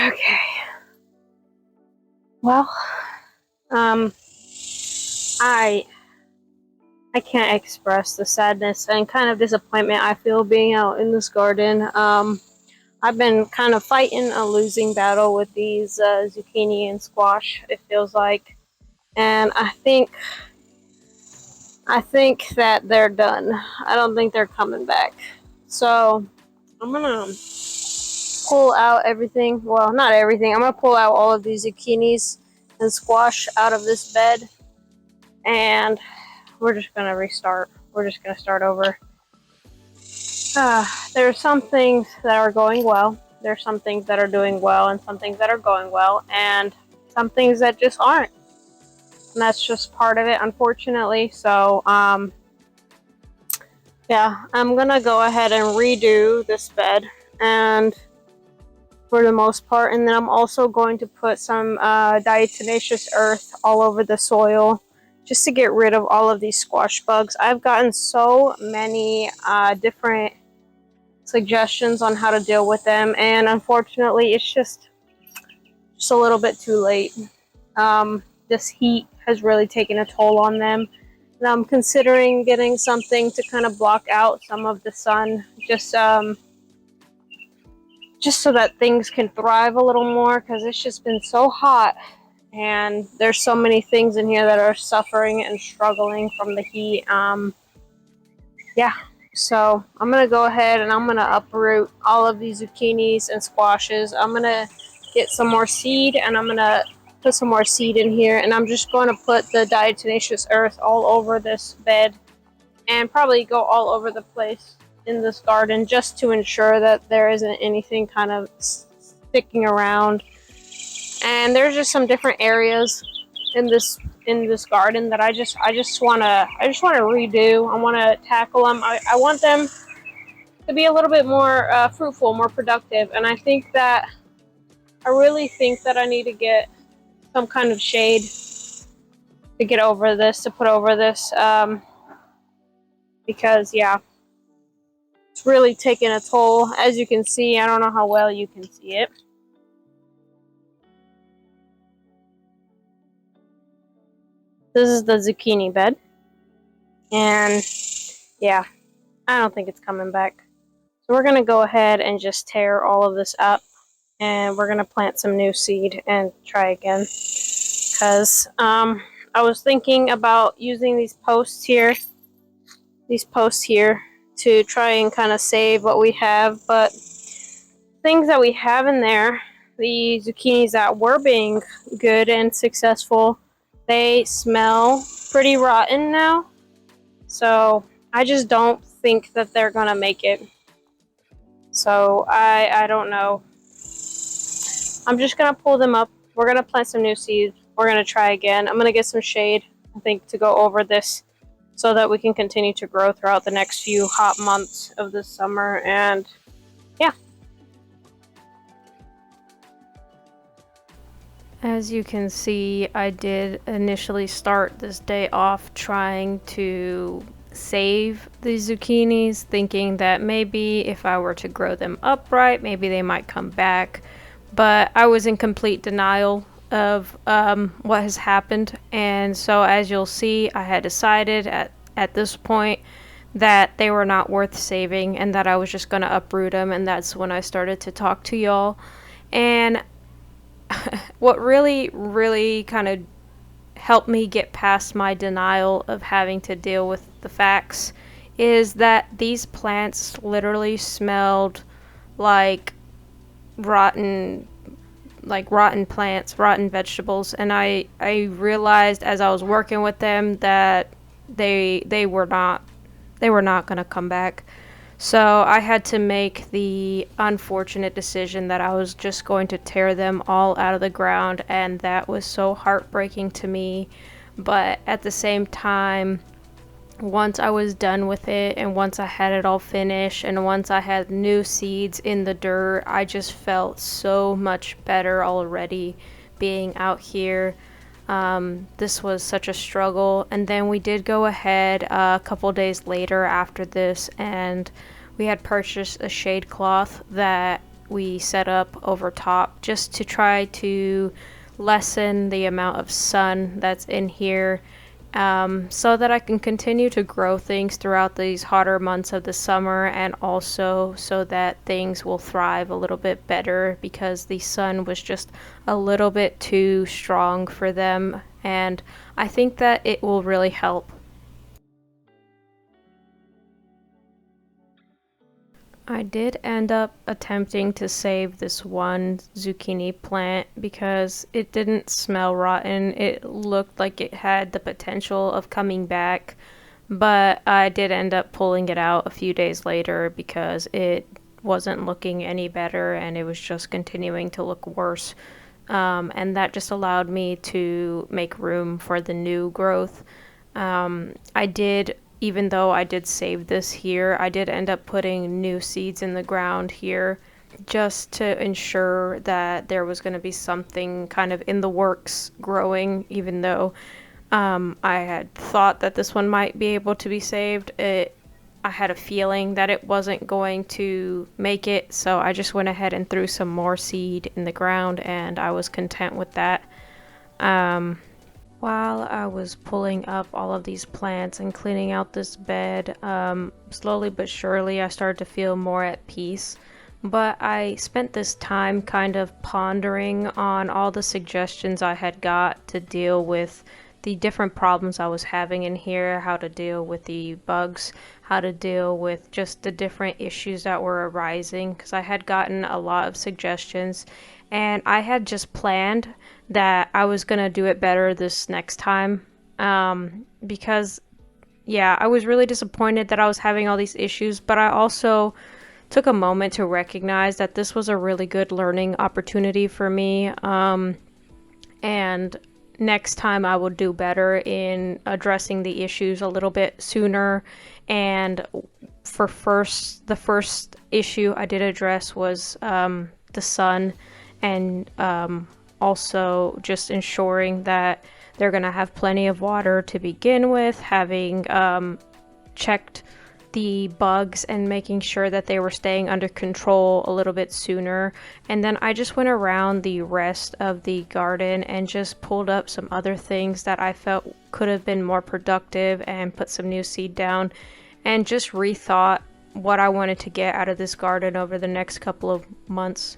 Okay. Well, I can't express the sadness and kind of disappointment I feel being out in this garden. I've been kind of fighting a losing battle with these zucchini and squash, it feels like. And I think that they're done. I don't think they're coming back. So I'm gonna pull out everything. Well, not everything. I'm gonna pull out all of these zucchinis and squash out of this bed, and we're just gonna restart. We're just gonna start over. There are some things that are going well. There's some things that are doing well, and some things that are going well, and some things that just aren't. And that's just part of it, unfortunately. So, yeah, I'm gonna go ahead and redo this bed, and for the most part, and then I'm also going to put some Diatomaceous Earth all over the soil, just to get rid of all of these squash bugs. I've gotten so many different suggestions on how to deal with them, and unfortunately it's just a little bit too late. This heat has really taken a toll on them, and I'm considering getting something to kind of block out some of the sun, just so that things can thrive a little more, because it's just been so hot, and there's so many things in here that are suffering and struggling from the heat. Yeah, so I'm gonna go ahead and I'm gonna uproot all of these zucchinis and squashes. I'm gonna get some more seed, and I'm gonna put some more seed in here, and I'm just going to put the Diatomaceous Earth all over this bed, and probably go all over the place in this garden, just to ensure that there isn't anything kind of sticking around. And there's just some different areas in this garden that I just want to redo. I want to tackle them. I want them to be a little bit more fruitful, more productive. And I really think that I need to get some kind of shade to put over this, because yeah, it's really taking a toll. As you can see, I don't know how well you can see it. This is the zucchini bed, and yeah, I don't think it's coming back. So we're gonna go ahead and just tear all of this up, and we're gonna plant some new seed and try again. Because I was thinking about using these posts here to try and kind of save what we have, but things that we have in there, the zucchinis that were being good and successful, they smell pretty rotten now. So I just don't think that they're gonna make it. So I don't know. I'm just gonna pull them up. We're gonna plant some new seeds. We're gonna try again. I'm gonna get some shade, I think, to go over this, so that we can continue to grow throughout the next few hot months of the summer. And yeah. As you can see, I did initially start this day off trying to save the zucchinis, thinking that maybe if I were to grow them upright, maybe they might come back. But I was in complete denial of what has happened, and so as you'll see, I had decided at this point that they were not worth saving, and that I was just going to uproot them. And that's when I started to talk to y'all. And what really kind of helped me get past my denial of having to deal with the facts is that these plants literally smelled like rotten plants, rotten vegetables. And I realized as I was working with them that they were not going to come back. So I had to make the unfortunate decision that I was just going to tear them all out of the ground, and that was so heartbreaking to me. But at the same time, once I was done with it, and once I had it all finished, and once I had new seeds in the dirt, I just felt so much better already being out here. This was such a struggle. And then we did go ahead a couple days later after this, and we had purchased a shade cloth that we set up over top just to try to lessen the amount of sun that's in here, so that I can continue to grow things throughout these hotter months of the summer, and also so that things will thrive a little bit better because the sun was just a little bit too strong for them, and I think that it will really help. I did end up attempting to save this one zucchini plant because it didn't smell rotten. It looked like it had the potential of coming back, but I did end up pulling it out a few days later because it wasn't looking any better and it was just continuing to look worse. And that just allowed me to make room for the new growth. I did, even though I did save this here, I did end up putting new seeds in the ground here just to ensure that there was going to be something kind of in the works growing, even though I had thought that this one might be able to be saved. I had a feeling that it wasn't going to make it, so I just went ahead and threw some more seed in the ground, and I was content with that. While I was pulling up all of these plants and cleaning out this bed, slowly but surely I started to feel more at peace. But I spent this time kind of pondering on all the suggestions I had got to deal with the different problems I was having in here, how to deal with the bugs, how to deal with just the different issues that were arising, because I had gotten a lot of suggestions, and I had just planned that I was going to do it better this next time, because, yeah, I was really disappointed that I was having all these issues, but I also took a moment to recognize that this was a really good learning opportunity for me, and next time I will do better in addressing the issues a little bit sooner. And for the first issue I did address was the sun, and also just ensuring that they're going to have plenty of water to begin with, having checked the bugs and making sure that they were staying under control a little bit sooner. And then I just went around the rest of the garden and just pulled up some other things that I felt could have been more productive and put some new seed down, and just rethought what I wanted to get out of this garden over the next couple of months.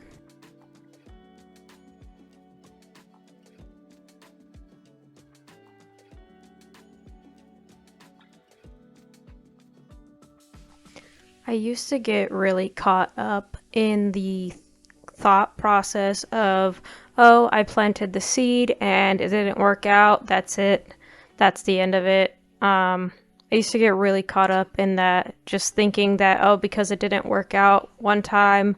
I used to get really caught up in the thought process of, oh, I planted the seed and it didn't work out. That's it. That's the end of it. I used to get really caught up in that, just thinking that, oh, because it didn't work out one time,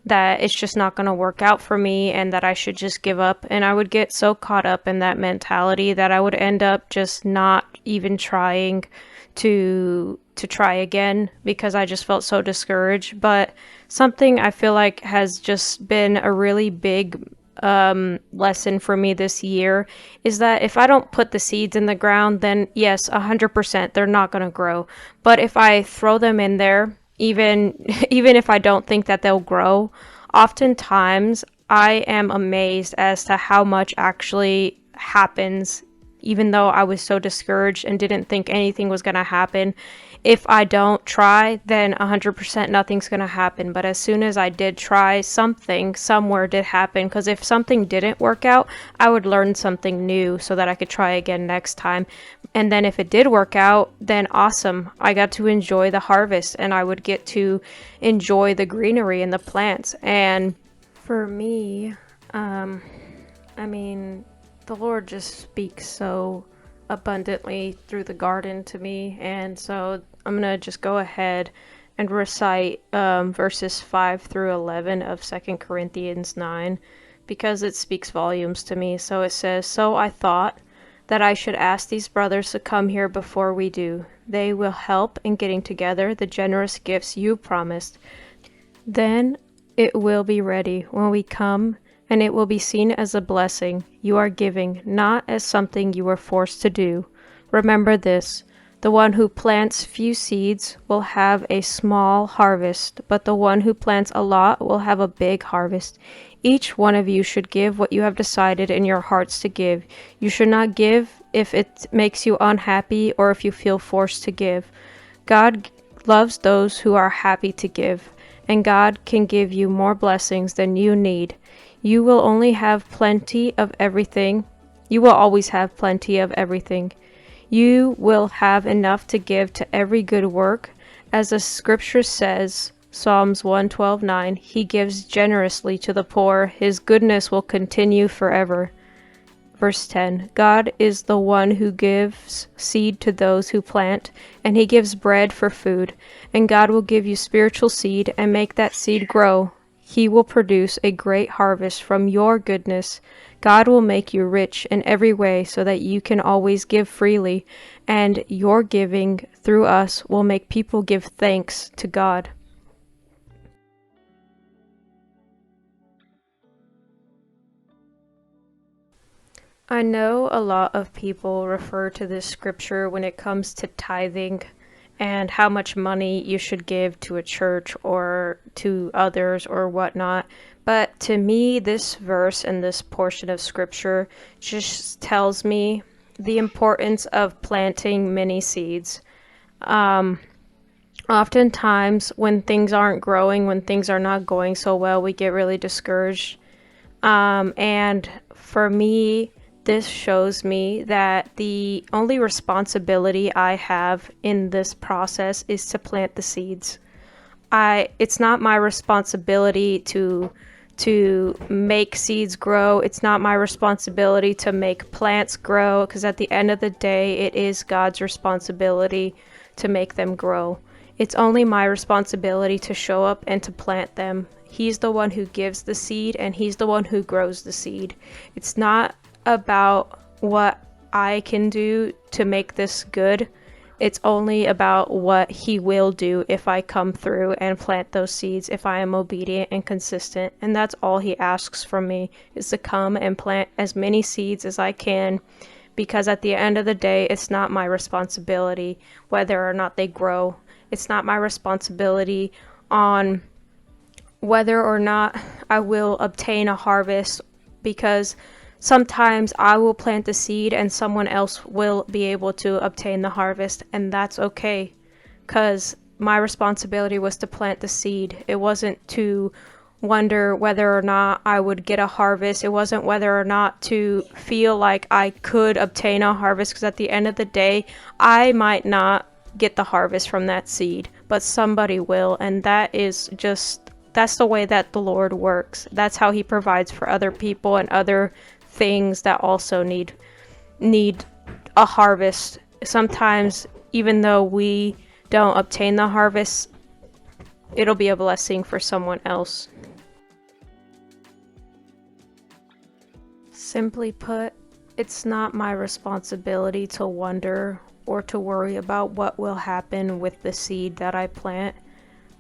that it's just not going to work out for me and that I should just give up. And I would get so caught up in that mentality that I would end up just not even trying to try again because I just felt so discouraged. But something I feel like has just been a really big lesson for me this year is that if I don't put the seeds in the ground, then yes, 100% they're not going to grow. But if I throw them in there, even if I don't think that they'll grow, oftentimes I am amazed as to how much actually happens, even though I was so discouraged and didn't think anything was going to happen. If I don't try, then 100% nothing's going to happen. But as soon as I did try, something somewhere did happen. Because if something didn't work out, I would learn something new so that I could try again next time. And then if it did work out, then awesome. I got to enjoy the harvest and I would get to enjoy the greenery and the plants. And for me, I mean, the Lord just speaks so abundantly through the garden to me, and so I'm gonna just go ahead and recite verses 5 through 11 of 2 Corinthians 9 because it speaks volumes to me. So it says, "So I thought that I should ask these brothers to come here before we do. They will help in getting together the generous gifts you promised. Then it will be ready when we come, and it will be seen as a blessing you are giving, not as something you were forced to do. Remember this: The one who plants few seeds will have a small harvest, but the one who plants a lot will have a big harvest. Each one of you should give what you have decided in your hearts to give. You should not give if it makes you unhappy or if you feel forced to give. God loves those who are happy to give, and God can give you more blessings than you need. You will only have plenty of everything. You will always have plenty of everything. You will have enough to give to every good work. As the scripture says, Psalms 112:9, He gives generously to the poor. His goodness will continue forever. Verse 10, God is the one who gives seed to those who plant, and He gives bread for food. And God will give you spiritual seed and make that seed grow. He will produce a great harvest from your goodness. God will make you rich in every way so that you can always give freely, and your giving through us will make people give thanks to God. I know a lot of people refer to this scripture when it comes to tithing and how much money you should give to a church or to others or whatnot. But to me, this verse and this portion of scripture just tells me the importance of planting many seeds. Oftentimes, when things aren't growing, when things are not going so well, we get really discouraged. And for me, this shows me that the only responsibility I have in this process is to plant the seeds. It's not my responsibility to make seeds grow. It's not my responsibility to make plants grow, because at the end of the day, it is God's responsibility to make them grow. It's only my responsibility to show up and to plant them. He's the one who gives the seed, and He's the one who grows the seed. It's not about what I can do to make this good. It's only about what He will do if I come through and plant those seeds, if I am obedient and consistent. And that's all He asks from me, is to come and plant as many seeds as I can, because at the end of the day, it's not my responsibility whether or not they grow. It's not my responsibility on whether or not I will obtain a harvest, because sometimes I will plant the seed and someone else will be able to obtain the harvest, and that's okay, because my responsibility was to plant the seed. It wasn't to wonder whether or not I would get a harvest. It wasn't whether or not to feel like I could obtain a harvest, because at the end of the day, I might not get the harvest from that seed, but somebody will, and that's the way that the Lord works. That's how He provides for other people and other things that also need a harvest. Sometimes, even though we don't obtain the harvest, it'll be a blessing for someone else. Simply put, it's not my responsibility to wonder or to worry about what will happen with the seed that I plant.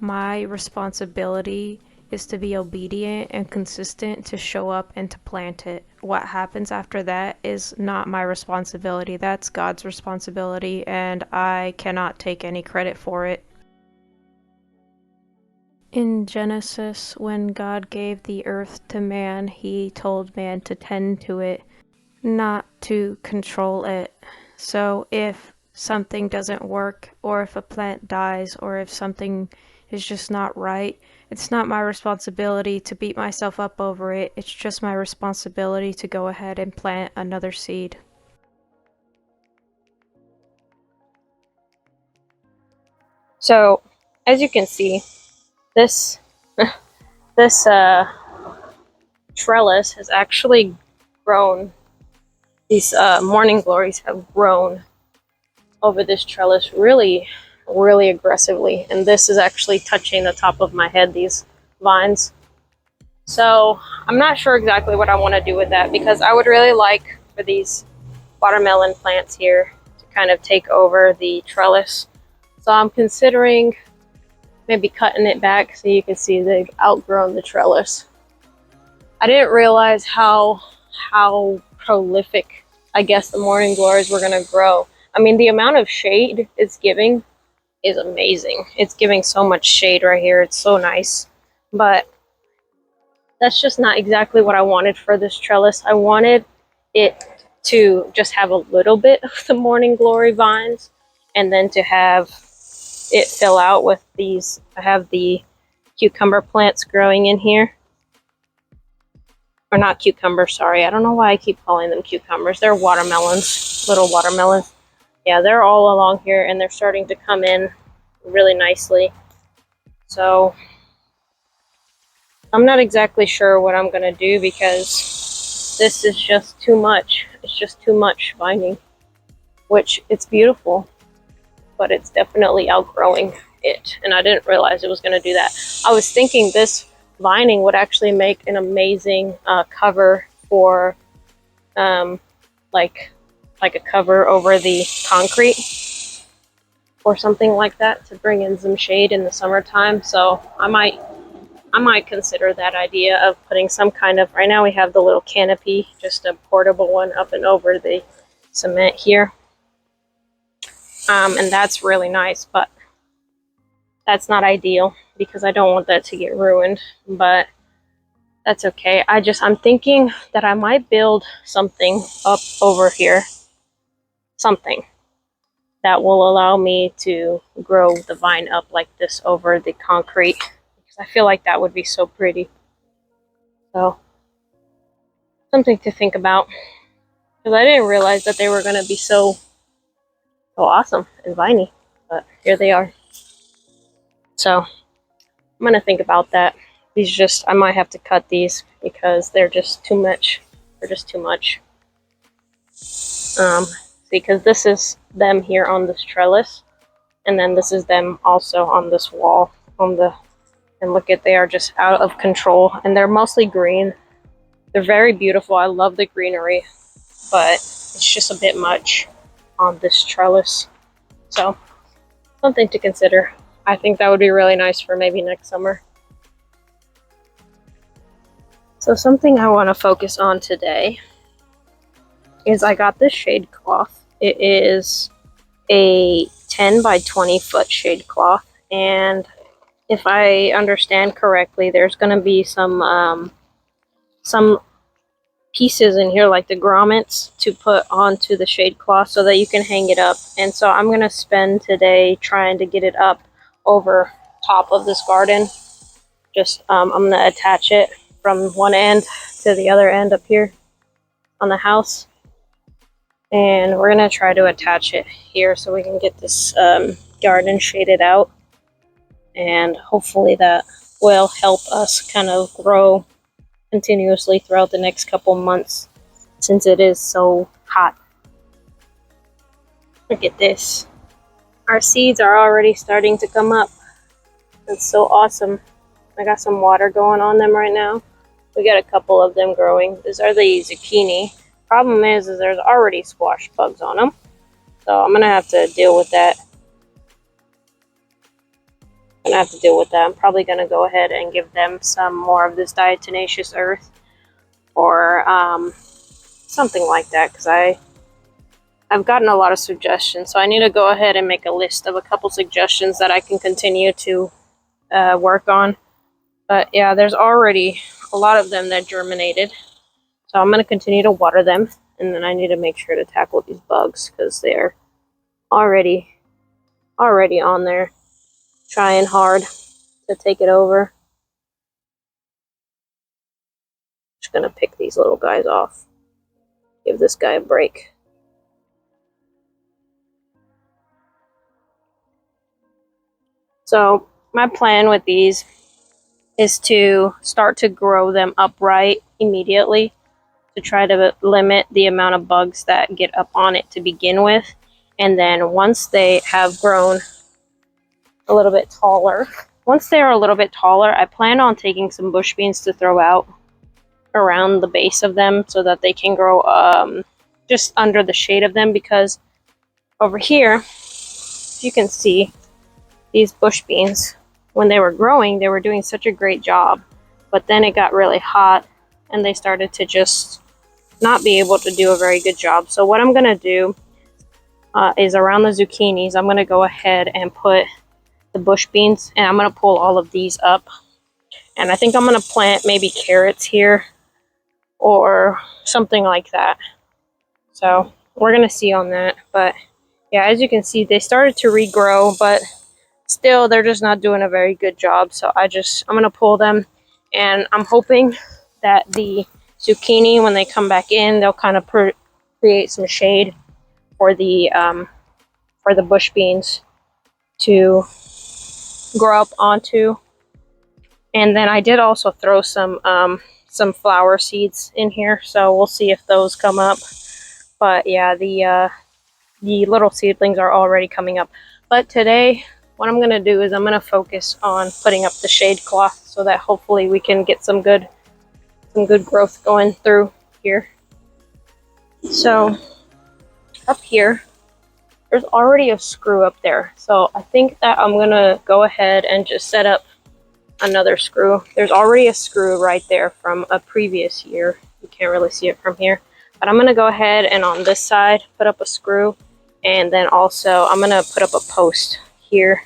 My responsibility is to be obedient and consistent, to show up and to plant it. What happens after that is not my responsibility. That's God's responsibility, and I cannot take any credit for it. In Genesis, when God gave the earth to man, He told man to tend to it, not to control it. So if something doesn't work, or if a plant dies, or if something is just not right, it's not my responsibility to beat myself up over it. It's just my responsibility to go ahead and plant another seed. So, as you can see, this trellis has actually grown. These morning glories have grown over this trellis really aggressively, and this is actually touching the top of my head, these vines. So I'm not sure exactly what I want to do with that, because I would really like for these watermelon plants here to kind of take over the trellis. So I'm considering maybe cutting it back so you can see they've outgrown the trellis. I didn't realize how prolific, I guess, the morning glories were going to grow. I mean, the amount of shade it's giving is amazing. It's giving so much shade right here. It's so nice. But that's just not exactly what I wanted for this trellis. I wanted it to just have a little bit of the morning glory vines, and then to have it fill out with these. I have the cucumber plants growing in here. Or not cucumbers, sorry. I don't know why I keep calling them cucumbers. They're watermelons, little watermelons. Yeah, they're all along here, and they're starting to come in really nicely. So I'm not exactly sure what I'm going to do, because this is just too much. It's just too much vining, which it's beautiful, but it's definitely outgrowing it. And I didn't realize it was going to do that. I was thinking this vining would actually make an amazing cover for like a cover over the concrete or something like that, to bring in some shade in the summertime. So I might consider that idea of putting some kind of, right now we have the little canopy, just a portable one up and over the cement here. And that's really nice, but that's not ideal because I don't want that to get ruined, but that's okay. I'm thinking that I might build something up over here, something that will allow me to grow the vine up like this over the concrete, because I feel like that would be so pretty. So something to think about, because I didn't realize that they were going to be so awesome and viney, but here they are. So I'm going to think about that. I might have to cut these because they're just too much. They're just too much. Because this is them here on this trellis, and then this is them also on this wall, and look at, they are just out of control, and they're mostly green. They're very beautiful. I love the greenery, but it's just a bit much on this trellis. So something to consider. I think that would be really nice for maybe next summer. So something I want to focus on today is I got this shade cloth. It is a 10 by 20 foot shade cloth, and if I understand correctly, there's going to be some pieces in here, like the grommets, to put onto the shade cloth so that you can hang it up. And so I'm going to spend today trying to get it up over top of this garden. I'm going to attach it from one end to the other end up here on the house, and we're going to try to attach it here so we can get this garden shaded out, and hopefully that will help us kind of grow continuously throughout the next couple months, since it is so hot. Look at this. Our seeds are already starting to come up. That's so awesome. I got some water going on them right now. We got a couple of them growing. These are the zucchini. Problem is there's already squash bugs on them, so I'm gonna have to deal with that. I'm probably gonna go ahead and give them some more of this Diatomaceous Earth, or something like that, because I've gotten a lot of suggestions. So I need to go ahead and make a list of a couple suggestions that I can continue to work on. But yeah, there's already a lot of them that germinated. So I'm going to continue to water them, and then I need to make sure to tackle these bugs because they're already on there trying hard to take it over. Just going to pick these little guys off. Give this guy a break. So my plan with these is to start to grow them upright immediately, to try to limit the amount of bugs that get up on it to begin with. And then once they have grown a little bit taller, I plan on taking some bush beans to throw out around the base of them so that they can grow just under the shade of them, because over here, if you can see, these bush beans, when they were growing, they were doing such a great job, but then it got really hot and they started to just not be able to do a very good job. So what I'm going to do, is around the zucchinis. I'm going to go ahead and put the bush beans, and I'm going to pull all of these up. And I think I'm going to plant maybe carrots here or something like that. So we're going to see on that. But yeah, as you can see, they started to regrow, but still they're just not doing a very good job. So I'm going to pull them, and I'm hoping that the zucchini, when they come back in, they'll kind of create some shade for the bush beans to grow up onto. And then I did also throw some flower seeds in here, so we'll see if those come up. But yeah, the little seedlings are already coming up. But today, what I'm gonna do is I'm gonna focus on putting up the shade cloth so that hopefully we can get some good growth going through here. So up here, there's already a screw up there. So I think that I'm gonna go ahead and just set up another screw. There's already a screw right there from a previous year. You can't really see it from here. But I'm gonna go ahead and on this side put up a screw, and then also I'm gonna put up a post here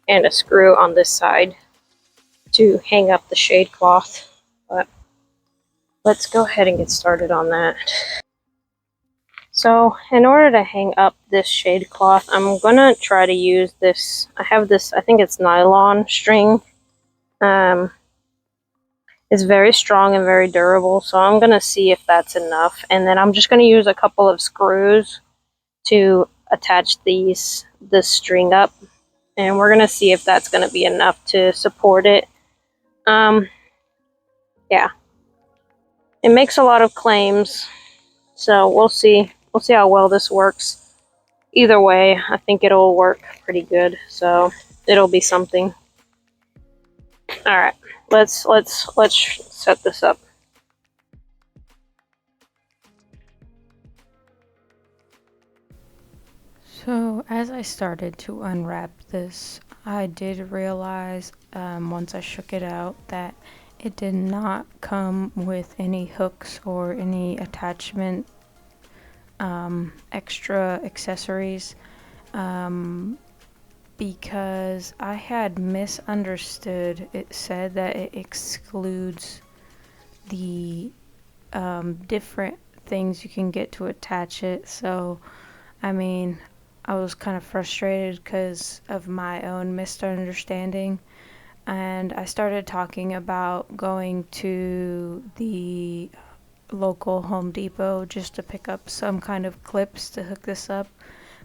and a screw on this side to hang up the shade cloth. But let's go ahead and get started on that. So in order to hang up this shade cloth, I'm gonna try to use this. I have this, I think it's nylon string. It's very strong and very durable, so I'm gonna see if that's enough, and then I'm just gonna use a couple of screws to attach this string up, and we're gonna see if that's gonna be enough to support it. Yeah, it makes a lot of claims, so we'll see how well this works. Either way, I think it'll work pretty good, so it'll be something. All right, let's set this up. So as I started to unwrap this, I did realize once I shook it out that it did not come with any hooks or any attachment extra accessories, because I had misunderstood. It said that it excludes the different things you can get to attach it. So I mean, I was kind of frustrated because of my own misunderstanding, and I started talking about going to the local Home Depot just to pick up some kind of clips to hook this up.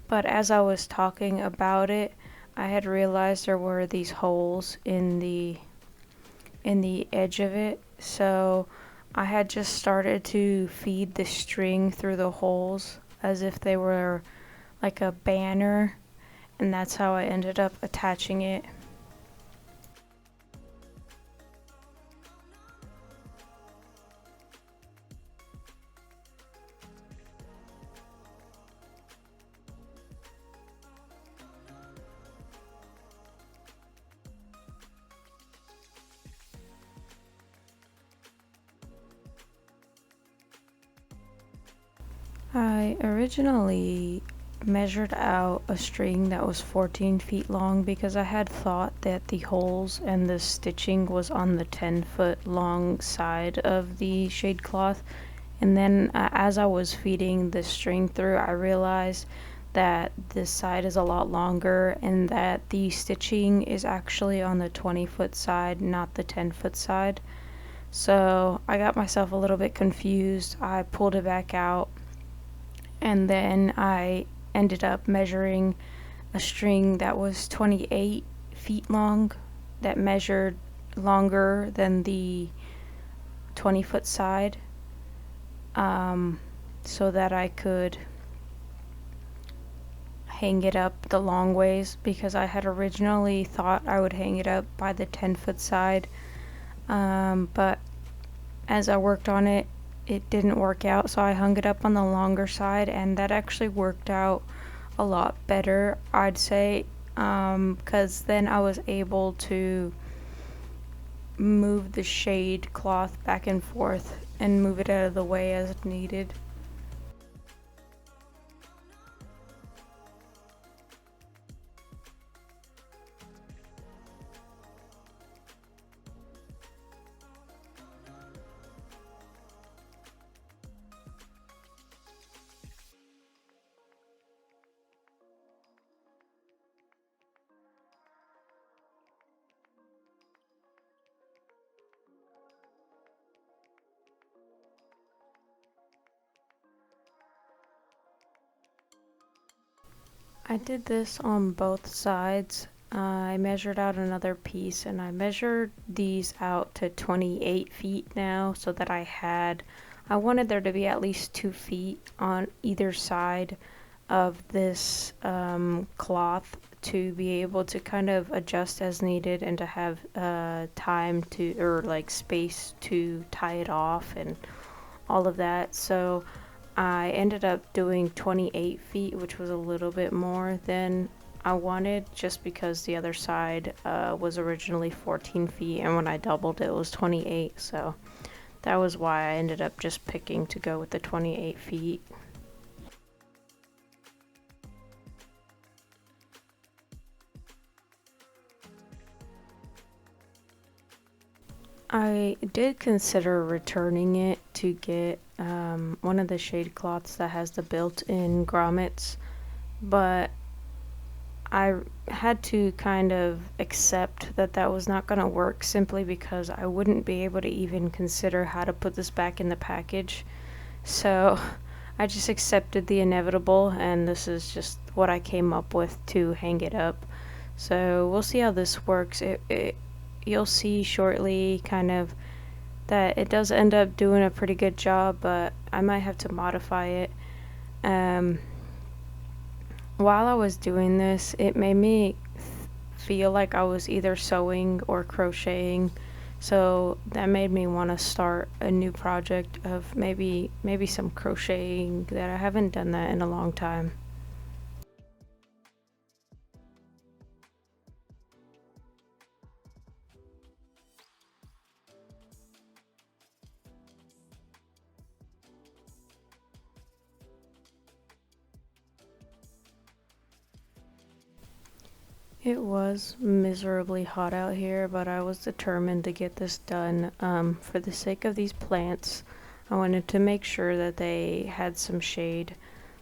But as I was talking about it, I had realized there were these holes in the edge of it, so I had just started to feed the string through the holes as if they were like a banner, and that's how I ended up attaching it. I originally measured out a string that was 14 feet long because I had thought that the holes and the stitching was on the 10-foot long side of the shade cloth. And then as I was feeding the string through, I realized that this side is a lot longer and that the stitching is actually on the 20-foot side, not the 10-foot side. So I got myself a little bit confused. I pulled it back out, and then I ended up measuring a string that was 28 feet long that measured longer than the 20-foot side, so that I could hang it up the long ways, because I had originally thought I would hang it up by the 10-foot side, but as I worked on it, it didn't work out, so I hung it up on the longer side, and that actually worked out a lot better, I'd say, because then I was able to move the shade cloth back and forth and move it out of the way as needed. I did this on both sides. I measured out another piece and I measured these out to 28 feet now so that I wanted there to be at least 2 feet on either side of this cloth to be able to kind of adjust as needed and to have time to, or like space to tie it off and all of that. So I ended up doing 28 feet, which was a little bit more than I wanted just because the other side was originally 14 feet, and when I doubled it was 28, so that was why I ended up just picking to go with the 28 feet. I did consider returning it to get one of the shade cloths that has the built-in grommets, but I had to kind of accept that that was not going to work simply because I wouldn't be able to even consider how to put this back in the package. So I just accepted the inevitable, and this is just what I came up with to hang it up. So we'll see how this works. You'll see shortly kind of that it does end up doing a pretty good job, but I might have to modify it. While I was doing this, it made me feel like I was either sewing or crocheting, so that made me want to start a new project of maybe some crocheting that I haven't done that in a long time. It was miserably hot out here, but I was determined to get this done. For the sake of these plants, I wanted to make sure that they had some shade.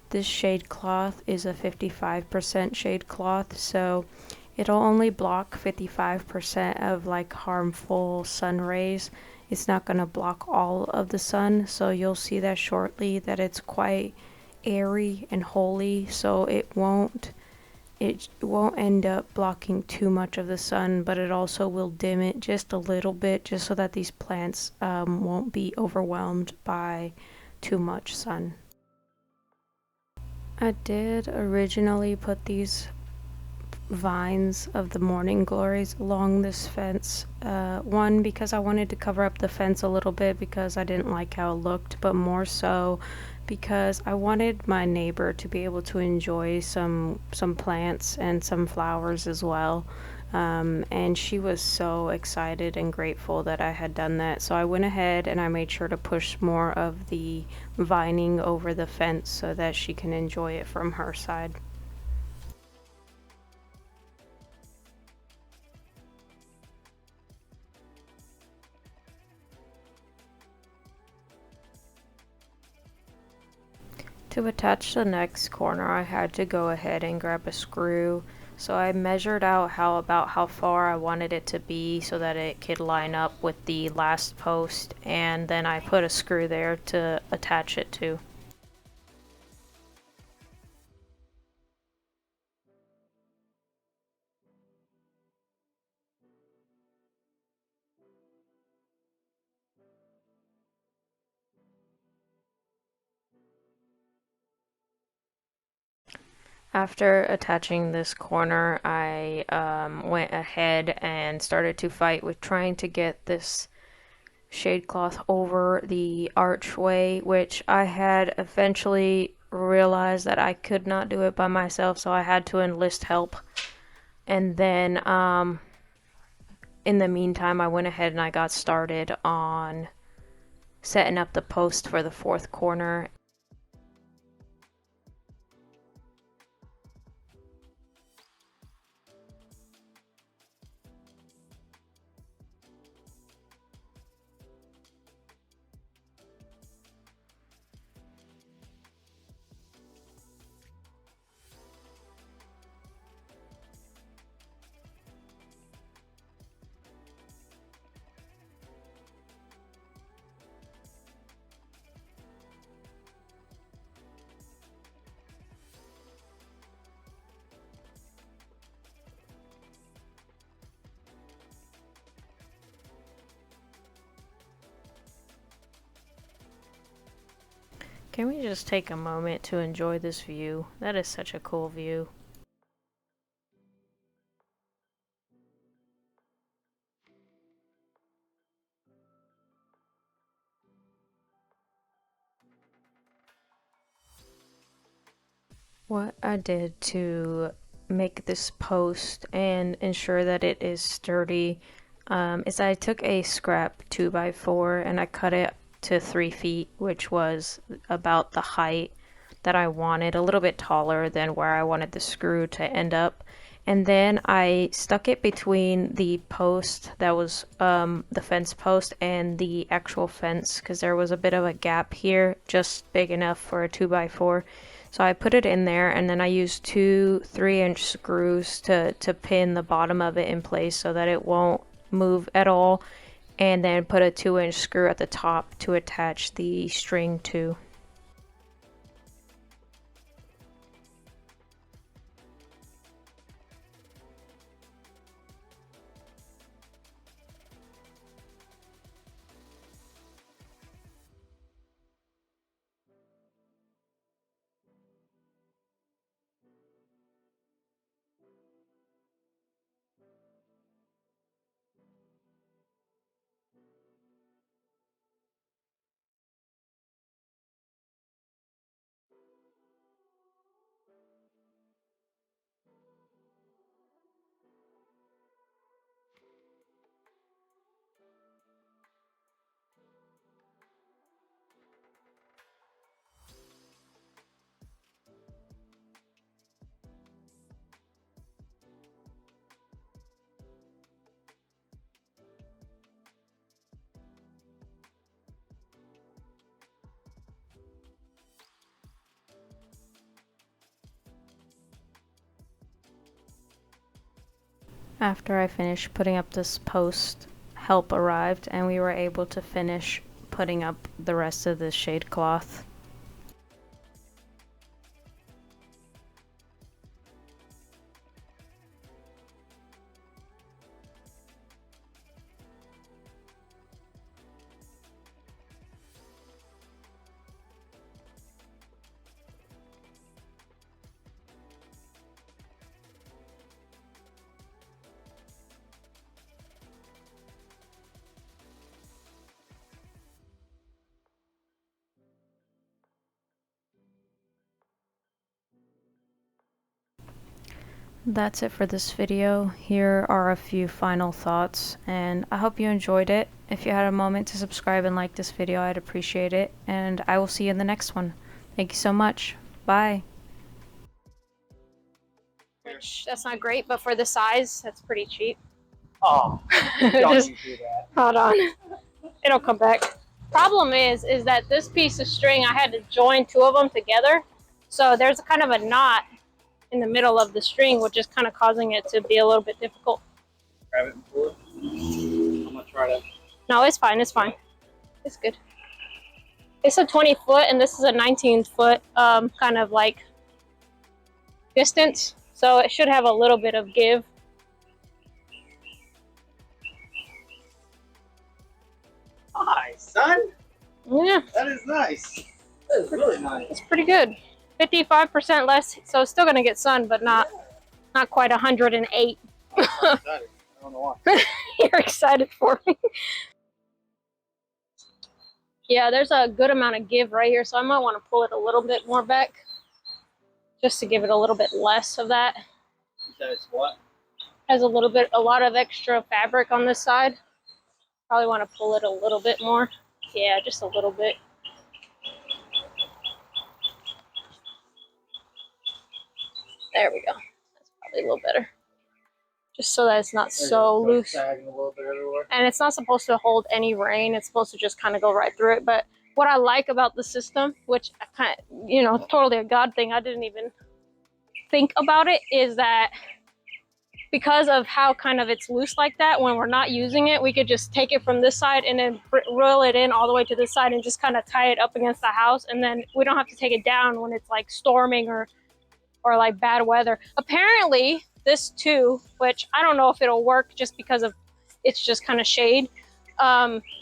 This shade cloth is a 55% shade cloth, so it'll only block 55% of like harmful sun rays. It's not going to block all of the sun, so you'll see that shortly that it's quite airy and holy, so it won't end up blocking too much of the sun, but it also will dim it just a little bit just so that these plants won't be overwhelmed by too much sun. I did originally put these vines of the morning glories along this fence. One, because I wanted to cover up the fence a little bit because I didn't like how it looked, but more so because I wanted my neighbor to be able to enjoy some plants and some flowers as well. And she was so excited and grateful that I had done that. So I went ahead and I made sure to push more of the vining over the fence so that she can enjoy it from her side. To attach the next corner, I had to go ahead and grab a screw. So I measured out about how far I wanted it to be so that it could line up with the last post, and then I put a screw there to attach it to. After attaching this corner, I went ahead and started to fight with trying to get this shade cloth over the archway, which I had eventually realized that I could not do it by myself, so I had to enlist help. And then in the meantime, I went ahead and I got started on setting up the post for the fourth corner. Can we just take a moment to enjoy this view? That is such a cool view. What I did to make this post and ensure that it is sturdy is I took a scrap 2x4 and I cut it to 3 feet, which was about the height that I wanted, a little bit taller than where I wanted the screw to end up. And then I stuck it between the post that was the fence post and the actual fence because there was a bit of a gap here, just big enough for a 2x4. So I put it in there and then I used two 3-inch screws to pin the bottom of it in place so that it won't move at all. And then put a 2-inch screw at the top to attach the string to. After I finished putting up this post, help arrived and we were able to finish putting up the rest of the shade cloth. That's it for this video. Here are a few final thoughts, and I hope you enjoyed it. If you had a moment to subscribe and like this video, I'd appreciate it, and I will see you in the next one. Thank you so much. Bye. Which, that's not great, but for the size, that's pretty cheap. Oh, don't Just you do that. hold on. It'll come back. Problem is that this piece of string, I had to join two of them together. So there's kind of a knot in the middle of the string, which is kind of causing it to be a little bit difficult. Grab it and pull it. I'm gonna try to. No, it's fine. It's fine. It's good. It's a 20 foot and this is a 19 foot kind of like distance. So it should have a little bit of give. Hi, son. Yeah. That is nice. That is really nice. It's pretty good. 55% less, so it's still gonna get sun, but not quite 108. I'm excited. I don't know why. You're excited for me. Yeah, there's a good amount of give right here, so I might want to pull it a little bit more back, just to give it a little bit less of that. You said it's what? Has a lot of extra fabric on this side. Probably want to pull it a little bit more. Yeah, just a little bit. There we go. That's probably a little better. Just so that it's not so loose. Sagging a little bit everywhere. And it's not supposed to hold any rain. It's supposed to just kind of go right through it. But what I like about the system, which I kind of, you know, totally a God thing, I didn't even think about it, is that because of how kind of it's loose like that, when we're not using it, we could just take it from this side and then roll it in all the way to this side and just kind of tie it up against the house. And then we don't have to take it down when it's like storming or like bad weather. Apparently this too, which I don't know if it'll work just because of it's just kind of shade.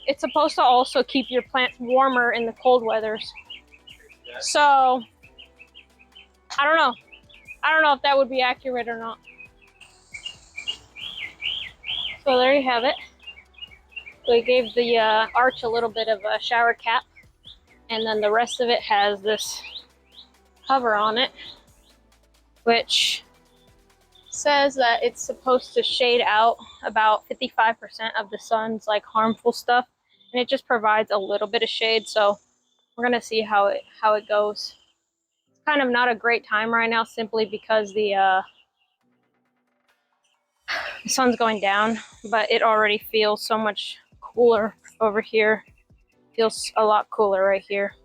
It's supposed to also keep your plants warmer in the cold weathers. So I don't know. I don't know if that would be accurate or not. So there you have it. We gave the arch a little bit of a shower cap, and then the rest of it has this cover on it, which says that it's supposed to shade out about 55% of the sun's like harmful stuff, and it just provides a little bit of shade. So we're gonna see how it goes. It's kind of not a great time right now, simply because the sun's going down, but it already feels so much cooler over here. Feels a lot cooler right here.